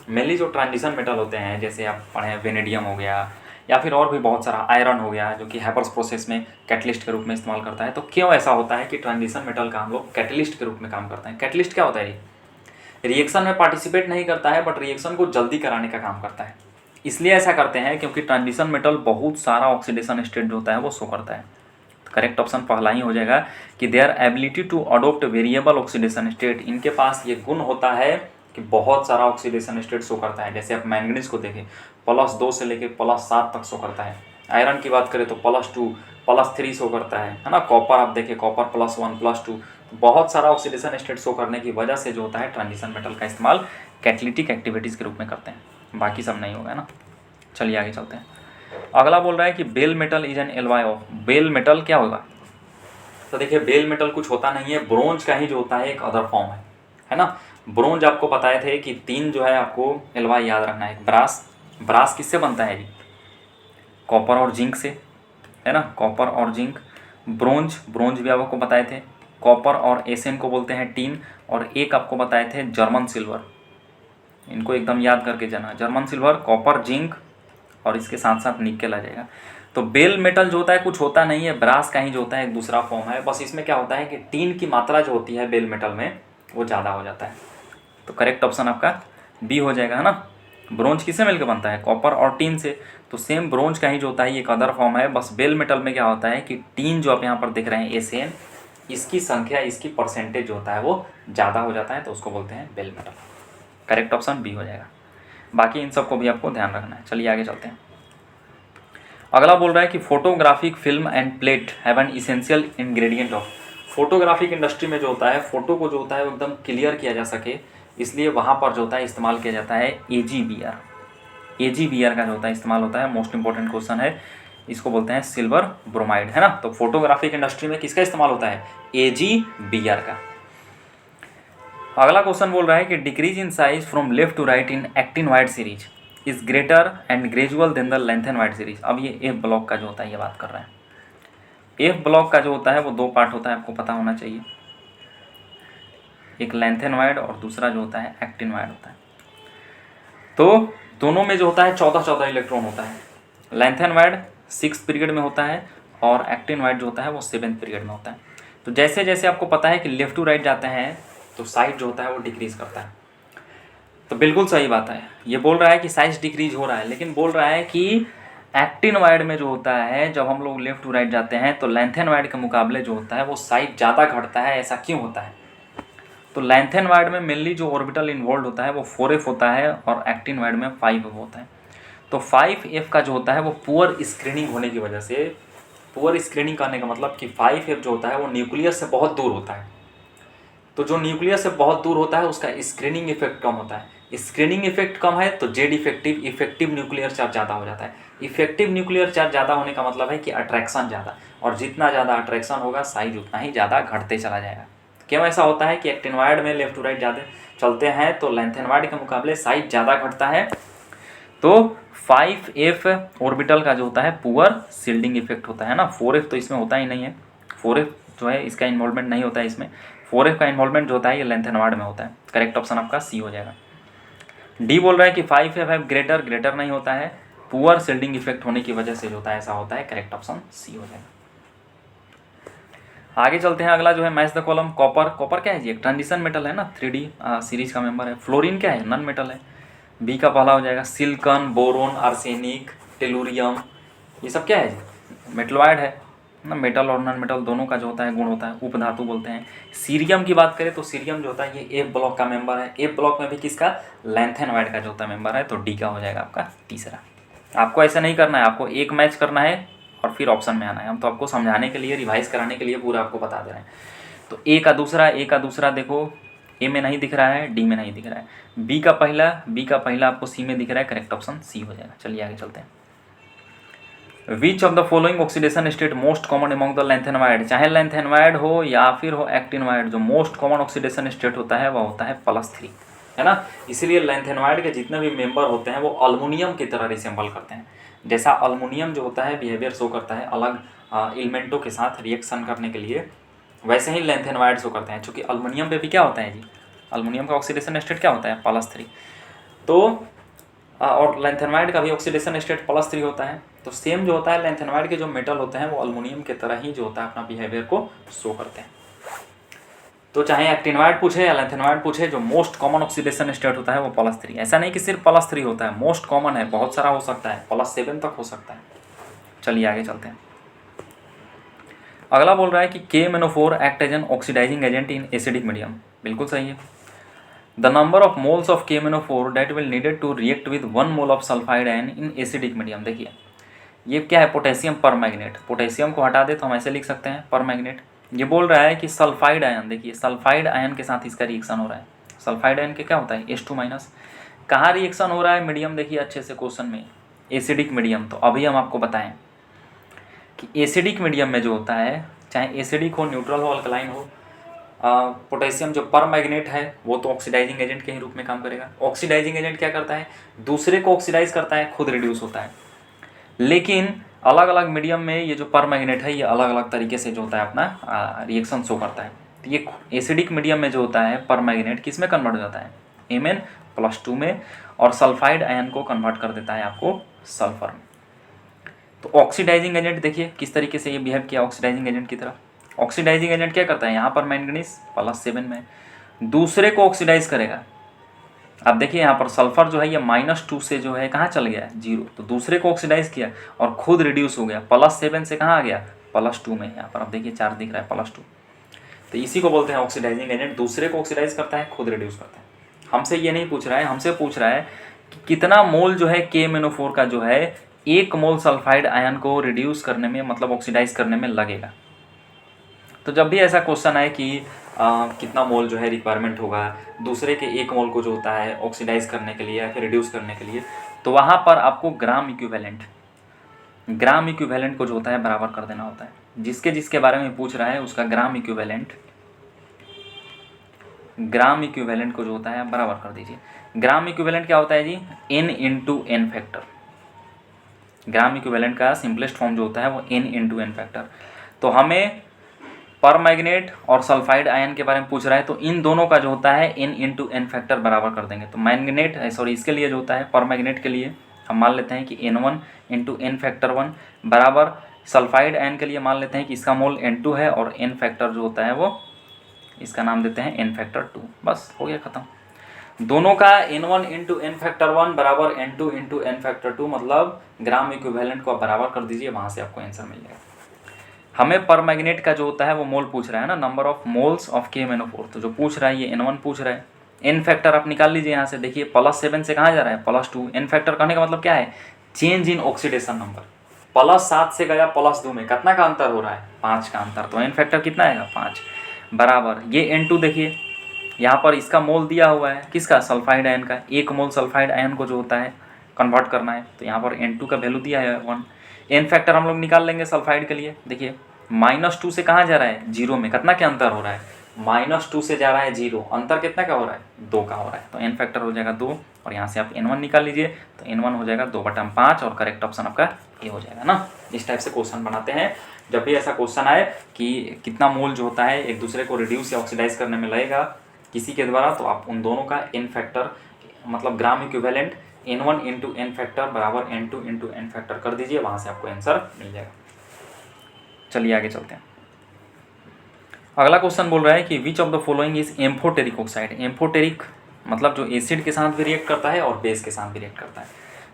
mainly जो ट्रांजिशन मेटल होते हैं, जैसे आप पढ़े वेनेडियम हो गया या फिर और भी बहुत सारा आयरन हो गया, जो कि हैपर्स प्रोसेस में कैटलिस्ट के रूप में इस्तेमाल करता है। तो क्यों ऐसा होता है कि ट्रांजिशन मेटल का हम लोग कैटलिस्ट के रूप में काम करते हैं। कैटलिस्ट क्या होता है, ये रिएक्शन में पार्टिसिपेट नहीं करता है, बट रिएक्शन को जल्दी कराने का काम करता है। इसलिए ऐसा करते हैं क्योंकि ट्रांजिशन मेटल बहुत सारा ऑक्सीडेशन स्टेट जो होता है वो शो करता है। करेक्ट ऑप्शन पहला ही हो जाएगा कि their ability to adopt variable oxidation state. इनके पास ये गुण होता है कि बहुत सारा ऑक्सीडेशन स्टेट शो करता है। जैसे आप मैंगनीज को देखें, +2 से लेके +7 तक शो करता है। आयरन की बात करें तो +2 +3 शो करता है ना। कॉपर आप देखें, कॉपर +1 +2, बहुत सारा ऑक्सीडेशन स्टेट शो करने की वजह से जो होता है ट्रांजिशन मेटल का इस्तेमाल कैटलिटिक एक्टिविटीज़ के रूप में करते हैं। बाकी सब नहीं होगा ना। चलिए आगे चलते हैं। अगला बोल रहा है कि bell metal is an alloy of. Bell metal क्या होगा, तो देखिए बेल मेटल कुछ होता नहीं है, ब्रोंज का ही जो होता है एक अदर फॉर्म है ना। ब्रोंज आपको बताए थे कि 3 जो है आपको एलॉय याद रखना है। ब्रास किससे बनता है जी, कॉपर और जिंक से, है ना, कॉपर और जिंक। ब्रोंज भी आपको बताए थे, कॉपर और एसएन को बोलते हैं टीन। और एक आपको बताए थे जर्मन सिल्वर, इनको एकदम याद करके जाना, जर्मन सिल्वर, कॉपर, जिंक और इसके साथ साथ निकेल आ जाएगा। तो बेल मेटल जो होता है कुछ होता नहीं है, ब्रास का ही जो होता है एक दूसरा फॉर्म है। बस इसमें क्या होता है कि टीन की मात्रा जो होती है बेल मेटल में वो ज़्यादा हो जाता है। तो करेक्ट ऑप्शन आपका बी हो जाएगा, है ना। ब्रोंज किससे मिलकर बनता है, कॉपर और टीन से। तो सेम ब्रोंज का ही जो होता है एक अदर फॉर्म है। बस बेल मेटल में क्या होता है कि टीन जो आप यहाँ पर देख रहे हैं एसएन, इसकी संख्या, इसकी परसेंटेज जो होता है वो ज़्यादा हो जाता है, तो उसको बोलते हैं bell metal. Correct option B हो जाएगा। बाकी इन सबको भी आपको ध्यान रखना है। चलिए आगे चलते हैं। अगला बोल रहा है कि photographic film end plate have an essential ingredient of. Photographic industry में जो होता है, फोटो को जो होता है वो एकदम क्लियर किया जा सके, इसलिए वहाँ पर जो होता है इस्तेमाल किया जाता है AgBr का जो होता है इस्तेमाल होता है। मोस्ट इंपॉर्टेंट क्वेश्चन है, इसको बोलते हैं सिल्वर ब्रोमाइड, है ना। तो फोटोग्राफिक इंडस्ट्री में किसका इस्तेमाल होता है, AgBr का। अगला क्वेश्चन बोल रहा है कि decrease in size from left to right in actinide series is greater and gradual than the lanthanide series. अब ये एफ ब्लॉक का जो होता है ये बात कर रहा है। एफ ब्लॉक का जो होता है वो 2 पार्ट होता है, आपको पता होना चाहिए, एक लेंथन वाइड और दूसरा जो होता है एक्टिन वाइड होता है। तो दोनों में जो होता है 14 इलेक्ट्रॉन होता है। लेंथन वाइड 6th पीरियड में होता है और एक्टिन वाइड जो होता है वो 7th पीरियड में होता है। तो जैसे जैसे आपको पता है कि लेफ्ट टू राइट जाते हैं तो साइज जो होता है वो डिक्रीज करता है। तो बिल्कुल सही बात है, ये बोल रहा है कि साइज डिक्रीज हो रहा है, लेकिन बोल रहा है कि एक्टिन वाइड में जो होता है जब हम लोग लेफ्ट टू राइट जाते हैं तो लेंथन वाइड के मुकाबले जो होता है वो साइज ज़्यादा घटता है। ऐसा क्यों होता है, तो लेंथन वाइड में मेनली जो ऑर्बिटल इन्वॉल्व होता है वो 4f होता है और एक्टिन वाइड में 5f होता है। तो 5f का जो होता है वो पुअर स्क्रीनिंग होने की वजह से, पुअर स्क्रीनिंग करने का मतलब कि 5f जो होता है वो न्यूक्लियस से बहुत दूर होता है। तो जो न्यूक्लियस से बहुत दूर होता है उसका स्क्रीनिंग इफेक्ट कम होता है। स्क्रीनिंग इफेक्ट कम है तो जेड इफेक्टिव न्यूक्लियर चार्ज ज़्यादा हो जाता है। इफेक्टिव न्यूक्लियर चार्ज ज़्यादा होने का मतलब है कि अट्रैक्शन ज़्यादा, और जितना ज़्यादा अट्रैक्शन होगा साइज उतना ही ज़्यादा घटते चला जाएगा। क्यों ऐसा होता है कि एक्टिन वाइड में लेफ्ट टू राइट ज़्यादा चलते हैं तो लेंथन वाइड के मुकाबले साइज ज़्यादा घटता है। तो 5f ऑर्बिटल का जो होता है पुअर शील्डिंग इफेक्ट होता है ना। 4f तो इसमें होता ही नहीं है, 4f जो है इसका इन्वॉल्वमेंट नहीं होता है इसमें। 4f का इन्वॉल्वमेंट जो होता है ये लेंथन वाइड में होता है। करेक्ट ऑप्शन आपका सी हो जाएगा। डी बोल रहा है कि 5f है ग्रेटर नहीं होता है, पुअर शील्डिंग इफेक्ट होने की वजह से जो होता है ऐसा होता है। करेक्ट ऑप्शन सी हो जाएगा। आगे चलते हैं। अगला जो है मैच द कॉलम। कॉपर क्या है जी, एक ट्रांजिशन मेटल है ना, 3D सीरीज का मेंबर है। फ्लोरीन क्या है, नन मेटल है। बी का पहला हो जाएगा सिलिकॉन, बोरोन, आर्सेनिक, टेलुरियम, ये सब क्या है जी, मेटलॉयड है ना। मेटल और नॉन मेटल दोनों का जो होता है गुण होता है उपधातु बोलते हैं। सीरियम की बात करें तो सीरियम जो होता है ये एफ ब्लॉक का मेंबर है। एफ ब्लॉक में भी किसका, लैंथेनॉइड का जो होता है मेंबर है, तो डी का हो जाएगा आपका तीसरा। आपको ऐसा नहीं करना है, आपको एक मैच करना है और फिर ऑप्शन में आना है। हम तो आपको समझाने के लिए, रिवाइज कराने के लिए पूरा आपको बता दे रहे हैं। तो ए का दूसरा देखो, ए में नहीं दिख रहा है, डी में नहीं दिख रहा है। बी का पहला आपको सी में दिख रहा है, करेक्ट ऑप्शन सी हो जाएगा। चलिए आगे चलते हैं। विच of the following oxidation state most common among the lanthanoid, चाहे लैंथेनॉइड हो या फिर हो एक्टिनॉइड, जो मोस्ट कॉमन ऑक्सीडेशन स्टेट होता है वह होता है +3, है ना। इसीलिए लैंथेनॉइड के जितने भी मेंबर होते हैं वो अल्मुनियम की तरह रिसेंबल करते हैं। जैसा अल्मुनियम जो होता है बिहेवियर शो करता है अलग एलिमेंटों के साथ रिएक्शन करने के लिए, वैसे ही लैंथेनॉइड शो करते हैं। चूँकि अल्मुनियम पे भी क्या होता है जी, अल्मुनियम का ऑक्सीडेशन स्टेट क्या होता है, +3। तो और लैंथेनॉइड का भी ऑक्सीडेशन स्टेट +3 होता है। तो सेम जो होता है लैंथेनॉइड के जो मेटल होते हैं वो अल्मुनियम की तरह ही जो होता है अपना बिहेवियर को शो करते हैं। तो चाहे एक्टिनॉइड पूछे या लैंथेनॉइड पूछे, जो मोस्ट कॉमन ऑक्सीडेशन स्टेट होता है वो +3। ऐसा नहीं कि सिर्फ +3 होता है, मोस्ट कॉमन है, बहुत सारा हो सकता है, +7 तक हो सकता है। चलिए आगे चलते हैं। अगला बोल रहा है कि KMnO4 act as an oxidising agent in acidic medium. बिल्कुल सही है। The number of moles of KMnO4 that will needed to react with 1 mole of sulphide ion in acidic medium. देखिए ये क्या है, पोटेशियम पर मैग्नेट। पोटेशियम को हटा दे तो हम ऐसे लिख सकते हैं पर मैग्नेट। ये बोल रहा है कि सल्फाइड आयन, देखिए सल्फाइड आयन के साथ इसका रिएक्शन हो रहा है। सल्फाइड आयन के क्या होता है, H2-। कहाँ रिएक्शन हो रहा है, मीडियम देखिए अच्छे से क्वेश्चन में, एसिडिक मीडियम। तो अभी हम आपको बताएं कि एसिडिक मीडियम में जो होता है, चाहे एसिडिक हो, न्यूट्रल हो, अल्कलाइन हो, पोटेशियम जो पर मैग्नेट है वो तो ऑक्सीडाइजिंग एजेंट के ही रूप में काम करेगा। ऑक्सीडाइजिंग एजेंट क्या करता है, दूसरे को ऑक्सीडाइज करता है, खुद रिड्यूस होता है। लेकिन अलग अलग मीडियम में ये जो पर मैग्नेट है ये अलग अलग तरीके से जो होता है अपना रिएक्शन शो करता है। तो ये एसिडिक मीडियम में जो होता है पर मैग्नेट किस में कन्वर्ट हो जाता है, Mn+2 में, और सल्फाइड आयन को कन्वर्ट कर देता है आपको सल्फर में। तो ऑक्सीडाइजिंग एजेंट देखिए किस तरीके से ये बिहेव किया ऑक्सीडाइजिंग एजेंट की तरह। ऑक्सीडाइजिंग एजेंट क्या करता है, यहाँ पर मैंगनीज +7 में दूसरे को ऑक्सीडाइज करेगा। अब देखिए यहाँ पर सल्फर जो है ये -2 से जो है कहाँ चल गया है, 0, तो दूसरे को ऑक्सीडाइज किया और खुद रिड्यूस हो गया। +7 से कहाँ आ गया, +2 में। यहाँ पर अब देखिए चार्ज दिख रहा है +2। तो इसी को बोलते हैं ऑक्सीडाइजिंग एजेंट, दूसरे को ऑक्सीडाइज करता है, खुद रिड्यूस करता है। हमसे ये नहीं पूछ रहा है, हमसे पूछ रहा है कि कितना मोल जो है KMnO4 का जो है 1 मोल सल्फाइड आयन को रिड्यूस करने में, मतलब ऑक्सीडाइज करने में लगेगा। तो जब भी ऐसा क्वेश्चन आए कि कितना मोल जो है रिक्वायरमेंट होगा दूसरे के 1 मोल को जो होता है ऑक्सीडाइज करने के लिए या फिर रिड्यूस करने के लिए, तो वहाँ पर आपको ग्राम इक्विवेलेंट को जो होता है बराबर कर देना होता है। जिसके जिसके बारे में पूछ रहा है उसका ग्राम इक्विवेलेंट को जो होता है बराबर कर दीजिए। ग्राम इक्विवेलेंट क्या होता है जी, N फैक्टर। ग्राम इक्विवेलेंट का सिंपलेस्ट फॉर्म जो होता है वो N फैक्टर। तो हमें पर मैग्नेट और सल्फाइड आयन के बारे में पूछ रहा है, तो इन दोनों का जो होता है N फैक्टर बराबर कर देंगे। तो मैग्नेट इसके लिए जो होता है पर मैग्नेट के लिए हम मान लेते हैं कि N1 × N फैक्टर 1 बराबर, सल्फाइड आयन के लिए मान लेते हैं कि इसका मोल N2 है और N फैक्टर जो होता है वो इसका नाम देते हैं N फैक्टर 2। बस हो गया ख़त्म। दोनों का N1 × N फैक्टर 1 बराबर N2 × N फैक्टर 2, मतलब ग्राम इक्विवेलेंट को आप बराबर कर दीजिए, वहाँ से आपको आंसर मिल जाएगा। हमें पर मैग्नेट का जो होता है वो मोल पूछ रहा है ना, number of moles of KMnO4, तो जो पूछ रहा है ये N1 पूछ रहा है। N फैक्टर आप निकाल लीजिए यहाँ से, देखिए +7 से कहाँ जा रहा है, +2। N फैक्टर कहने का मतलब क्या है, चेंज इन ऑक्सीडेशन नंबर। +7 से गया +2 में, कितना का अंतर हो रहा है, 5 का अंतर। तो N फैक्टर कितना आएगा, 5 बराबर। ये N2 देखिए यहाँ पर इसका मोल दिया हुआ है, किसका, सल्फाइड आयन का। 1 मोल सल्फाइड आयन को जो होता है कन्वर्ट करना है, तो यहाँ पर N2 का वैल्यू दिया है 1। N फैक्टर हम लोग निकाल लेंगे सल्फाइड के लिए। देखिए -2 से कहाँ जा रहा है, 0 में। कितना के अंतर हो रहा है, -2 से जा रहा है 0, अंतर कितना का हो रहा है, 2 का हो रहा है। तो N फैक्टर हो जाएगा 2, और यहाँ से आप N1 निकाल लीजिए, तो N1 हो जाएगा 2/5, और करेक्ट ऑप्शन आपका ये हो जाएगा ना। इस टाइप से क्वेश्चन बनाते हैं। जब भी ऐसा क्वेश्चन आए कि कितना मोल जो होता है एक दूसरे को रिड्यूस या ऑक्सीडाइज करने में लगेगा किसी के द्वारा, तो आप उन दोनों का N फैक्टर, मतलब gram equivalent N1 × N factor बराबर N2 × N फैक्टर कर दीजिए, वहाँ से आपको आंसर मिल जाएगा। चलिए आगे चलते हैं। अगला क्वेश्चन बोल रहा है कि which of the following is amphoteric oxide. Amphoteric मतलब जो एसिड के साथ भी रिएक्ट करता है और बेस के साथ भी रिएक्ट करता है।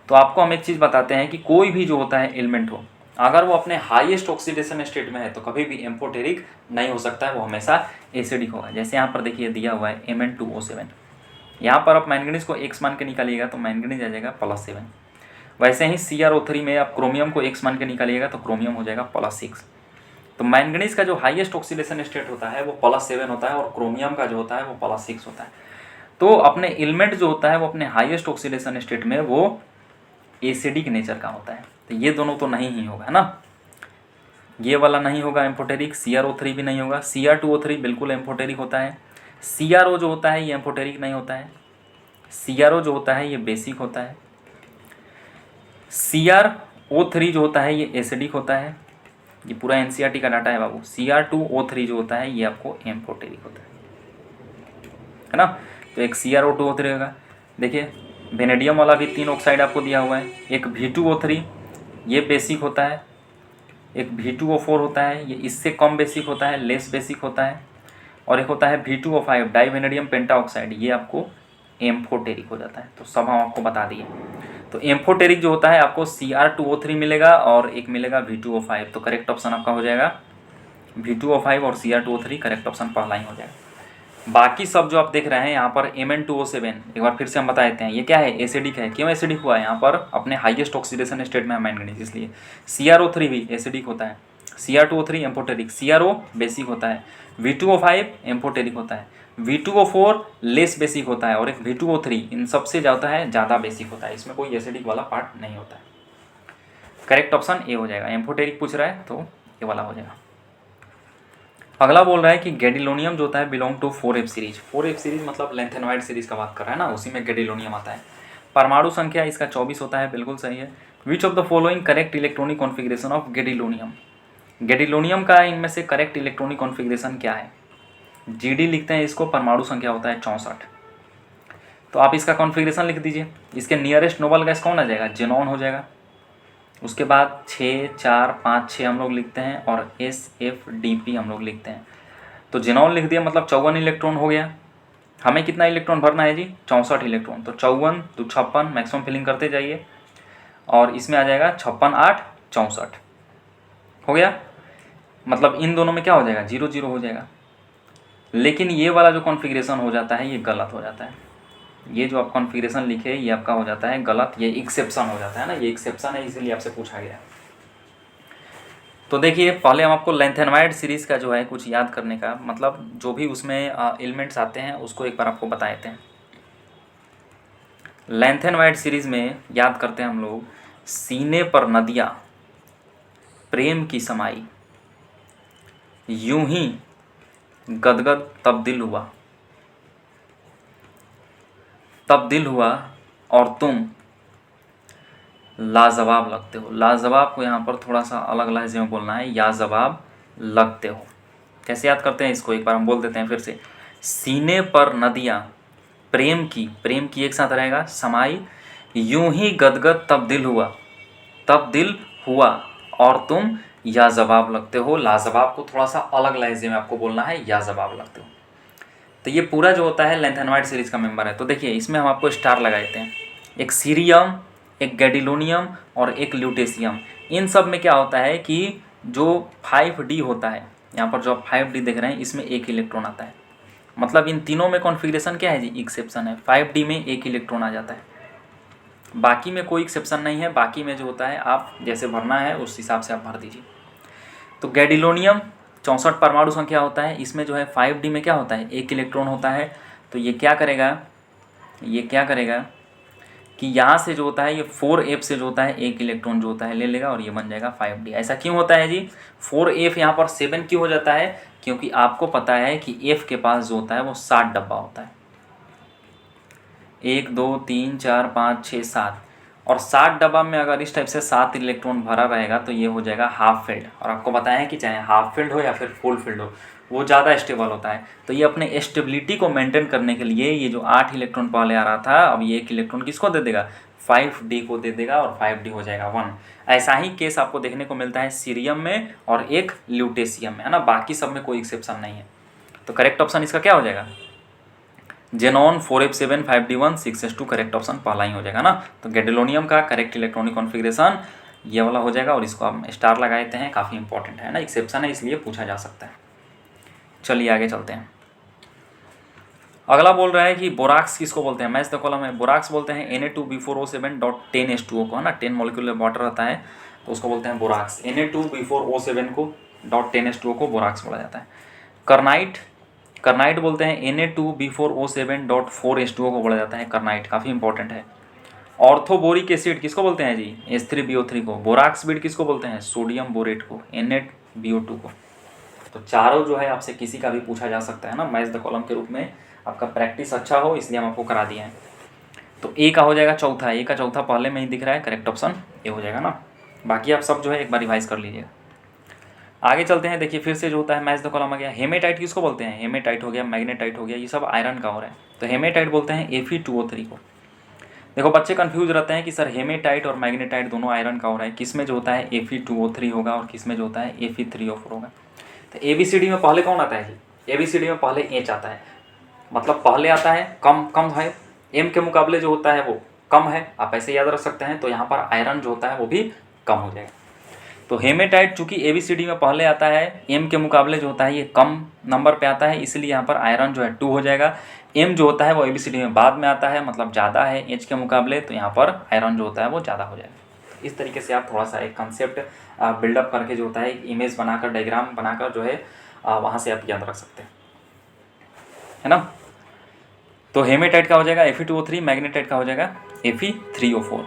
तो आपको हम एक चीज़ बताते हैं कि कोई भी जो होता है एलिमेंट हो, अगर वो अपने हाईएस्ट ऑक्सीडेशन स्टेट में है तो कभी भी एम्फोटेरिक नहीं हो सकता है, वो हमेशा एसिडिक होगा। जैसे यहाँ पर देखिए दिया हुआ है Mn2O7, यहाँ पर आप मैंगनीज को x मान के निकालिएगा तो मैंगनीज आ जाएगा +7। वैसे ही CrO3 में आप क्रोमियम को x मान के निकालिएगा तो क्रोमियम हो जाएगा +6। तो मैंगनीज का जो हाईएस्ट ऑक्सीडेशन स्टेट होता है वो +7 होता है और क्रोमियम का जो होता है वो +6 होता है। तो अपने एलिमेंट जो होता है वो अपने हाईएस्ट ऑक्सीडेशन स्टेट में वो एसिडिक नेचर का होता है। तो ये दोनों तो नहीं ही होगा, है ना, ये वाला नहीं होगा एम्फोटेरिक, CrO3 भी नहीं होगा, Cr2O3 बिल्कुल एम्फोटेरिक होता है, CrO जो होता है ये एम्फोटेरिक नहीं होता है, CrO जो होता है ये बेसिक होता है, CrO3 जो होता है ये एसिडिक होता है। ये पूरा NCERT का डाटा है बाबू। Cr2O3 जो होता है ये आपको एम्फोटेरिक होता है ना। तो एक CrO2O3 होगा। देखिए वेनेडियम वाला भी 3 ऑक्साइड आपको दिया हुआ है। एक V2O3 ये बेसिक होता है, एक V2O4 होता है ये इससे कम बेसिक होता है, लेस बेसिक होता है, और एक होता है V2O5 डाइवेनेडियम पेंटाऑक्साइड, ये आपको एम्फोटेरिक हो जाता है। तो सब हम आपको बता दिए। तो एम्फोटेरिक जो होता है आपको Cr2O3 मिलेगा और एक मिलेगा V2O5। तो करेक्ट ऑप्शन आपका हो जाएगा V2O5 और Cr2O3 करेक्ट ऑप्शन पहला ही हो जाएगा। बाकी सब जो आप देख रहे हैं यहाँ पर Mn2O7 एक बार फिर से हम बता देते हैं, ये क्या है, एसिडिक है। क्यों एसिडिक हुआ है, यहाँ पर अपने हाईएस्ट ऑक्सीडेशन स्टेट में है मैंगनीज, इसलिए। CrO3 भी एसिडिक होता है, Cr2O3 एम्फोटेरिक, CrO बेसिक होता है, V2O5 एम्फोटेरिक होता है, V2O4 लेस बेसिक होता है और एक V2O3 इन सबसे जाता है ज़्यादा बेसिक होता है। इसमें कोई एसिडिक वाला पार्ट नहीं होता है। करेक्ट ऑप्शन ए हो जाएगा। एम्फोटेरिक पूछ रहा है तो ये वाला हो जाएगा। अगला बोल रहा है कि गैडिलोनियम जो होता है belong to 4F series. 4F series मतलब लेंथेनॉइड सीरीज का बात कर रहा है ना, उसी में गैडिलोनियम आता है। परमाणु संख्या इसका 24 होता है, बिल्कुल सही है। Which of the following correct electronic configuration of gadolinium. Gadolinium का इनमें से करेक्ट इलेक्ट्रॉनिक कॉन्फिगरेशन क्या है। GD लिखते हैं इसको, परमाणु संख्या होता है 64। तो आप इसका कॉन्फिगरेशन लिख दीजिए। इसके नियरेस्ट नोबल गैस कौन आ जाएगा, जेनॉन हो जाएगा। उसके बाद 6, 4, 5, 6 हम लोग लिखते हैं और SFDP हम लोग लिखते हैं। तो जेनॉन लिख दिया मतलब 54 इलेक्ट्रॉन हो गया। हमें कितना इलेक्ट्रॉन भरना है जी, 64 इलेक्ट्रॉन। तो 54 तो 56 मैक्सिमम फिलिंग करते जाइए और इसमें आ जाएगा 56, 8, 64 हो गया। मतलब इन दोनों में क्या हो जाएगा, 0, 0 हो जाएगा। लेकिन ये वाला जो कॉन्फ़िगरेशन हो जाता है ये गलत हो जाता है। ये जो आप कॉन्फ़िगरेशन लिखे ये आपका हो जाता है गलत, ये एक्सेप्शन हो जाता है ना, ये एक्सेप्शन है, इसीलिए आपसे पूछा गया। तो देखिए पहले हम आपको लेंथेनॉइड सीरीज़ का जो है कुछ याद करने का, मतलब जो भी उसमें एलिमेंट्स आते हैं उसको एक बार आपको बता देते हैं। लेंथेनॉइड सीरीज़ में याद करते हैं हम लोग, सीने पर नदियाँ प्रेम की समाई, यूं ही गदगद तब दिल हुआ और तुम लाजवाब लगते हो। लाजवाब को यहाँ पर थोड़ा सा अलग लहजे में बोलना है, याजवाब लगते हो। कैसे याद करते हैं इसको, एक बार हम बोल देते हैं फिर से। सीने पर नदियाँ प्रेम की एक साथ रहेगा, समाई, यूं ही गदगद तब दिल हुआ और तुम याजवाब लगते हो। लाजवाब को थोड़ा सा अलग लहजे में आपको बोलना है, याजवाब लगते हो। तो ये पूरा जो होता है लेंथेनॉइड सीरीज़ का मेंबर है। तो देखिए इसमें हम आपको स्टार लगा देते हैं, एक सीरियम, एक गैडिलोनियम और एक ल्यूटेशियम। इन सब में क्या होता है कि जो 5D होता है, यहाँ पर जो आप 5D देख रहे हैं इसमें एक इलेक्ट्रॉन आता है। मतलब इन तीनों में कॉन्फ़िगरेशन क्या है जी, एक्सेप्शन है। 5D में एक इलेक्ट्रॉन आ जाता है, बाकी में कोई एक्सेप्शन नहीं है। बाकी में जो होता है आप जैसे भरना है उस हिसाब से आप भर दीजिए। तो गैडिलोनियम 64 परमाणु संख्या होता है, इसमें जो है 5D में क्या होता है, एक इलेक्ट्रॉन होता है। तो ये क्या करेगा कि यहाँ से जो होता है ये 4F से जो होता है एक इलेक्ट्रॉन जो होता है ले लेगा और ये बन जाएगा 5D। ऐसा क्यों होता है जी, 4F यहाँ पर 7 क्यों हो जाता है, क्योंकि आपको पता है कि F के पास जो होता है वो 7 डब्बा होता है, 1, 2, 3, 4, 5, 6, 7। और 7 डब्बा में अगर इस टाइप से 7 इलेक्ट्रॉन भरा रहेगा तो ये हो जाएगा हाफ फिल्ड। और आपको बताया है कि चाहे हाफ फिल्ड हो या फिर फुल फिल्ड हो वो ज़्यादा स्टेबल होता है। तो ये अपने स्टेबिलिटी को मेंटेन करने के लिए ये जो 8 इलेक्ट्रॉन पहले आ रहा था, अब ये एक इलेक्ट्रॉन किसको दे देगा, 5D को दे देगा और 5D हो जाएगा 1। ऐसा ही केस आपको देखने को मिलता है सीरियम में और एक ल्यूटेशियम में, है ना। बाकी सब में कोई एक्सेप्शन नहीं है। तो करेक्ट ऑप्शन इसका क्या हो जाएगा, xenon 4f7 5d1 6s2 correct option पहला ही हो जाएगा ना। तो गैडोलिनियम का करेक्ट इलेक्ट्रॉनिक कॉन्फ़िगरेशन ये वाला हो जाएगा और इसको आप स्टार लगा देते हैं, काफ़ी इंपॉर्टेंट है ना, एक्सेप्शन है इसलिए पूछा जा सकता है। चलिए आगे चलते हैं। अगला बोल रहा है कि बोराक्स किसको बोलते हैं, मैच द कॉलम है। बोराक्स बोलते हैं Na2B4O7.10H2O को, है ना, 10 मॉलिक्यूलर वाटर रहता है तो उसको बोलते हैं बोराक्स। Na2B4O7 को .10H2O को बोराक्स बोला जाता है। करनाइट बोलते हैं Na2B4O7.4H2O को बोला जाता है करनाइट, काफ़ी इंपॉर्टेंट है। ऑर्थोबोरिक एसिड किसको बोलते हैं जी, H3BO3 को। बोराक्स बीड किसको बोलते हैं, सोडियम बोरेट को, Na2BO2 को। तो चारों जो है आपसे किसी का भी पूछा जा सकता है ना मैच द कॉलम के रूप में। आपका प्रैक्टिस अच्छा हो इसलिए हम आपको करा दिए हैं। तो ए का हो जाएगा चौथा, ए का चौथा पहले में ही दिख रहा है, करेक्ट ऑप्शन ए हो जाएगा ना। बाकी आप सब जो है एक बार रिवाइज कर लीजिएगा। आगे चलते हैं, देखिए फिर से जो होता है मैच द कॉलम आ गया। हेमेटाइट किसको बोलते हैं, हेमेटाइट हो गया, मैग्नेटाइट हो गया, ये सब आयरन का हो रहा है। तो हेमेटाइट बोलते हैं Fe2O3 को। देखो बच्चे कंफ्यूज रहते हैं कि सर हेमेटाइट और मैग्नेटाइट दोनों आयरन का हो रहा है, किस में जो होता है Fe2O3 होगा और किस में जो होता है Fe3O4 होगा। तो ABCD में पहले कौन आता है जी, ABCD में पहले H आता है, मतलब पहले आता है कम है, M के मुकाबले जो होता है वो कम है, आप ऐसे याद रख सकते हैं। तो यहाँ पर आयरन जो होता है वो भी कम हो जाएगा। तो हेमेटाइट चूंकि ABCD में पहले आता है, M के मुकाबले जो होता है ये कम नंबर पे आता है, इसलिए यहाँ पर आयरन जो है 2 हो जाएगा। M जो होता है वो ABCD में बाद में आता है, मतलब ज़्यादा है H के मुकाबले, तो यहाँ पर आयरन जो होता है वो ज़्यादा हो जाएगा। इस तरीके से आप थोड़ा सा एक कंसेप्ट बिल्डअप करके जो होता है एक इमेज बनाकर, डायग्राम बनाकर जो है वहाँ से आप याद रख सकते हैं, है ना। तो हेमेटाइट का हो जाएगा Fe2O3, मैग्नेटाइट का हो जाएगा Fe3O4।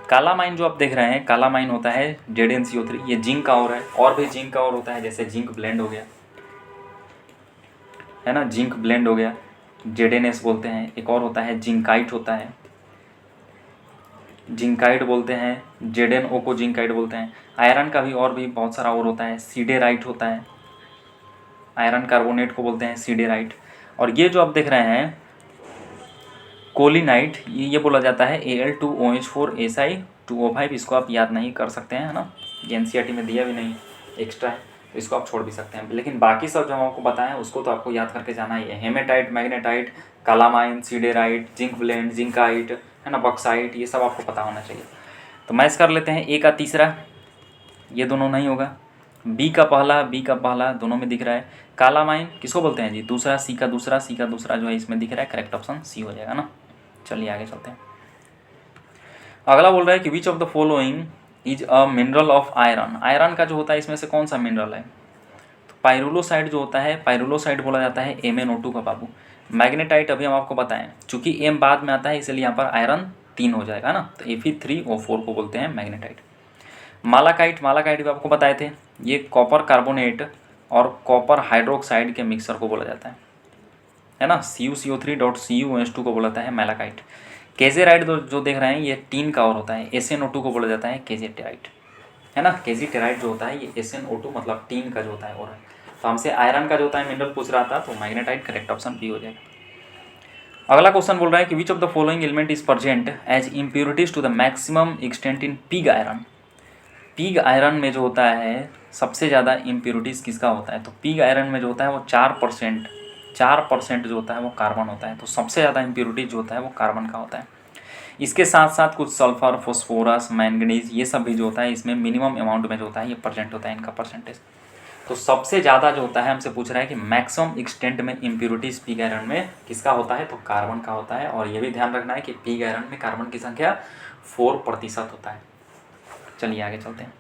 काला माइन जो आप देख रहे हैं, काला माइन होता है ZnCO3, ये जिंक का और है, और भी जिंक का और होता है, जैसे जिंक ब्लेंड हो गया, है ना, जिंक ब्लेंड हो गया, ZnS बोलते हैं। एक और होता है जिंकाइट होता है, जिंकाइट बोलते हैं, ZnO को जिंकाइट बोलते हैं। आयरन का भी और भी बहुत सारा और होता है, सीडेराइट होता है, आयरन कार्बोनेट को बोलते हैं सीडेराइट। और ये जो आप देख रहे हैं कोलिनाइट, ये बोला जाता है Al2OH4Si2O5, इसको आप याद नहीं कर सकते हैं, है ना, ये NCERT में दिया भी नहीं, एक्स्ट्रा है, तो इसको आप छोड़ भी सकते हैं। लेकिन बाकी सब जो हम आपको बताएं उसको तो आपको याद करके जाना ही है। Haematite, magnetite, calamine, siderite, zinc blende, zincite, है ना, बॉक्साइट, ये सब आपको पता होना चाहिए। तो मैच कर लेते हैं। ए का तीसरा, ये दोनों नहीं होगा। बी का पहला दोनों में दिख रहा है। काला माइन किसको बोलते हैं जी, दूसरा। सी का दूसरा जो है इसमें दिख रहा है, करेक्ट ऑप्शन सी हो जाएगा ना। चलिए आगे चलते हैं। अगला बोल रहा है कि which of the following is a mineral of iron. Iron का जो होता है इसमें से कौन सा मिनरल है। तो पाइरुलोसाइड जो होता है, पाइरुलोसाइड बोला जाता है MnO2 का बाबू। मैग्नेटाइट अभी हम आपको बताएं, चूंकि M बाद में आता है इसलिए यहाँ पर आयरन 3 हो जाएगा ना, तो Fe3O4 को बोलते हैं मैग्नेटाइट। मालाकाइट भी आपको बताए थे, ये कॉपर कार्बोनेट और कॉपर हाइड्रोक्साइड के मिक्सर को बोला जाता है ना, CuCO3.CuOH2 को बोला जाता है मैलाकाइट। केजेराइट जो देख रहे हैं ये टीन का और होता है, SnO2 को बोला जाता है केजेटेराइट, है ना। केजेटेराइट जो होता है ये SnO2 मतलब टीन का जो होता है और है। तो हमसे आयरन का जो होता है मिनरल पूछ रहा था, तो मैग्नेटाइट करेक्ट ऑप्शन बी हो जाएगा। अगला क्वेश्चन बोल रहा है कि which of the following element is present as impurities to the maximum extent in pig iron. Pig iron में जो होता है सबसे ज़्यादा इम्प्योरिटीज़ किसका होता है, तो पिग आयरन में जो होता है वो 4% जो होता है वो कार्बन होता है। तो सबसे ज़्यादा इम्प्योरिटीज जो होता है वो कार्बन का होता है। इसके साथ साथ कुछ सल्फर, फॉस्फोरस, मैंगनीज, ये सब भी जो होता है इसमें मिनिमम अमाउंट में जो होता है ये प्रेजेंट होता है इनका परसेंटेज। तो सबसे ज़्यादा जो होता है हमसे पूछ रहा है कि मैक्सिमम एक्सटेंट में इम्प्योरिटीज़ पिग आयरन में किसका होता है, तो कार्बन का होता है। और ये भी ध्यान रखना है कि पिग आयरन में कार्बन की संख्या 4% होता है। चलिए आगे चलते हैं।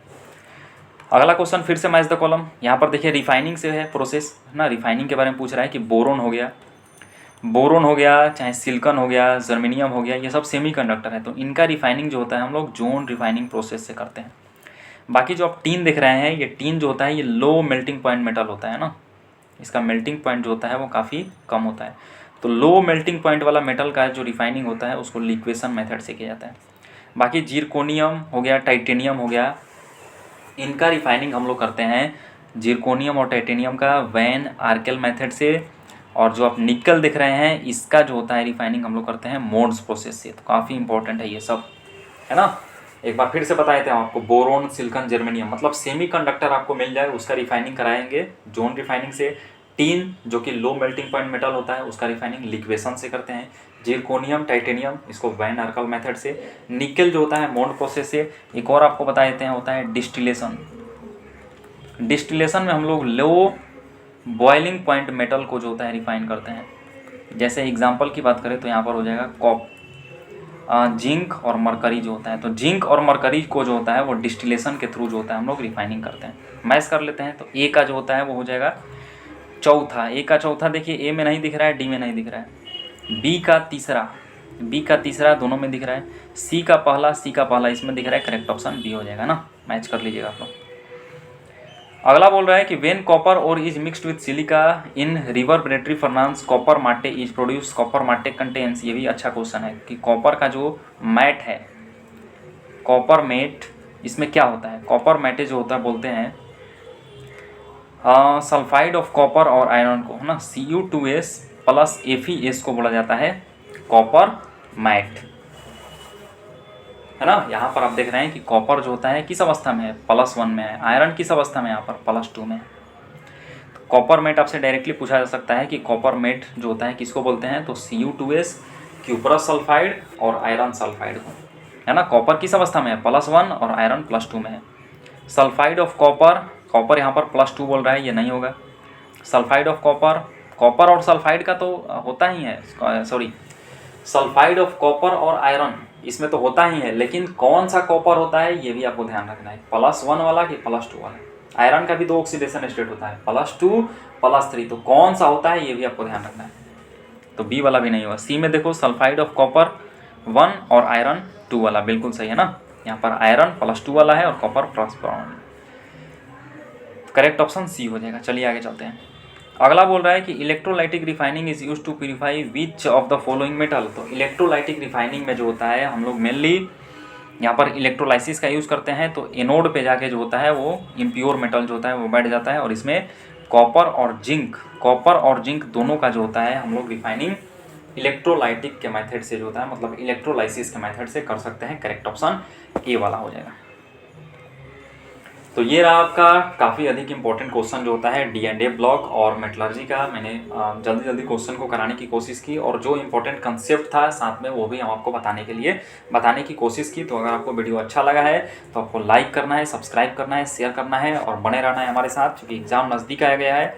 अगला क्वेश्चन फिर से मैच द कॉलम। यहाँ पर देखिए रिफाइनिंग से है प्रोसेस ना, रिफाइनिंग के बारे में पूछ रहा है कि बोरोन हो गया, चाहे सिलिकॉन हो गया, जर्मेनियम हो गया, ये सब सेमीकंडक्टर है। तो इनका रिफाइनिंग जो होता है हम लोग जोन रिफाइनिंग प्रोसेस से करते हैं। बाकी जो आप टीन देख रहे हैं, ये टीन जो होता है ये लो मेल्टिंग पॉइंट मेटल होता है ना, इसका मेल्टिंग पॉइंट जो होता है वो काफ़ी कम होता है। तो लो मेल्टिंग पॉइंट वाला मेटल का जो रिफाइनिंग होता है उसको लिक्वेशन मेथड से किया जाता है। बाकी जिरकोनियम हो गया, टाइटेनियम हो गया, इनका रिफाइनिंग हम लोग करते हैं जिरकोनियम और टाइटेनियम का वैन आर्केल मेथड से। और जो आप निकल देख रहे हैं इसका जो होता है रिफाइनिंग हम लोग करते हैं मोड्स प्रोसेस से। तो काफ़ी इंपॉर्टेंट है ये सब, है ना। एक बार फिर से बताए थे हम आपको, बोरोन, सिलिकॉन, जर्मेनियम मतलब सेमीकंडक्टर आपको मिल जाए उसका रिफाइनिंग कराएंगे जोन रिफाइनिंग से। टीन जो कि लो मेल्टिंग पॉइंट मेटल होता है उसका रिफाइनिंग लिक्वेशन से करते हैं। जिरकोनियम टाइटेनियम इसको वैन अर्कल मेथड से। निकल जो होता है मोल्ड प्रोसेस से। एक और आपको बता देते हैं होता है डिस्टिलेशन। डिस्टिलेशन में हम लोग लो बॉइलिंग पॉइंट मेटल को जो होता है रिफाइन करते हैं। जैसे एग्जांपल की बात करें तो यहाँ पर हो जाएगा जिंक और मरकरी जो होता है। तो जिंक और मरकरी को जो होता है वो डिस्टिलेशन के थ्रू जो होता है हम लोग रिफाइनिंग करते हैं। मैच कर लेते हैं तो ए का जो होता है वो हो जाएगा चौथा। ए का चौथा देखिए ए में नहीं दिख रहा है, डी में नहीं दिख रहा है। बी का तीसरा दोनों में दिख रहा है। सी का पहला इसमें दिख रहा है। करेक्ट ऑप्शन बी हो जाएगा ना। मैच कर लीजिएगा आप लोग। अगला बोल रहा है कि when copper ore is mixed with silica in reverberatory furnace copper matte is produce. Copper matte contains, ये भी अच्छा क्वेश्चन है कि कॉपर का जो मैट है, कॉपर मेट, इसमें क्या होता है। कॉपर मैटे जो होता है बोलते हैं सल्फाइड ऑफ कॉपर और आयरन को, है ना, Cu2S प्लस FeS को बोला जाता है कॉपर मैट, है ना। यहाँ पर आप देख रहे हैं कि कॉपर जो होता है किस अवस्था में है, +1 में है। आयरन किस अवस्था में है, यहाँ पर +2 में है। तो कॉपर मेट आपसे डायरेक्टली पूछा जा सकता है कि कॉपर मेट जो होता है किसको बोलते हैं, तो Cu2S क्यूप्रस सल्फाइड और आयरन सल्फाइड को, है ना। कॉपर किस अवस्था में है, +1 और आयरन +2 में है। सल्फाइड ऑफ कॉपर, कॉपर यहाँ पर +2 बोल रहा है, ये नहीं होगा। सल्फाइड ऑफ कॉपर, कॉपर और सल्फाइड का तो होता ही है, सॉरी, सल्फाइड ऑफ कॉपर और आयरन इसमें तो होता ही है, लेकिन कौन सा कॉपर होता है ये भी आपको ध्यान रखना है, +1 वाला कि +2 वाला। आयरन का भी 2 ऑक्सीडेशन स्टेट होता है, +2 +3, तो कौन सा होता है ये भी आपको ध्यान रखना है। तो बी वाला भी नहीं होगा। सी में देखो सल्फाइड ऑफ कॉपर 1 और आयरन 2 वाला बिल्कुल सही है ना। यहाँ पर आयरन +2 वाला है और कॉपर +1। करेक्ट ऑप्शन सी हो जाएगा। चलिए आगे चलते हैं। अगला बोल रहा है कि electrolytic refining is use to purify which of the following metal. तो इलेक्ट्रोलाइटिक रिफाइनिंग में जो होता है हम लोग मेनली यहाँ पर इलेक्ट्रोलाइसिस का यूज़ करते हैं। तो एनोड पे जाके जो होता है वो इम्प्योर मेटल जो होता है वो बैठ जाता है, और इसमें कॉपर और जिंक दोनों का जो होता है हम लोग रिफाइनिंग इलेक्ट्रोलाइटिक के मेथड से जो होता है, मतलब इलेक्ट्रोलाइसिस के मेथड से कर सकते हैं। करेक्ट ऑप्शन ए वाला हो जाएगा। तो ये रहा आपका काफ़ी अधिक इंपॉर्टेंट क्वेश्चन जो होता है D&A ब्लॉक और मेटलर्जी का। मैंने जल्दी क्वेश्चन को कराने की कोशिश की, और जो इंपॉर्टेंट कंसेप्ट था साथ में वो भी हम आपको बताने की कोशिश की। तो अगर आपको वीडियो अच्छा लगा है तो आपको लाइक करना है, सब्सक्राइब करना है, शेयर करना है और बने रहना है हमारे साथ, क्योंकि एग्ज़ाम नज़दीक आ गया है।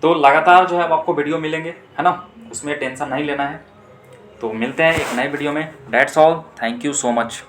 तो लगातार जो है अब आपको वीडियो मिलेंगे, है ना, उसमें टेंशन नहीं लेना है। तो मिलते हैं एक नए वीडियो में। That's all, thank you so much.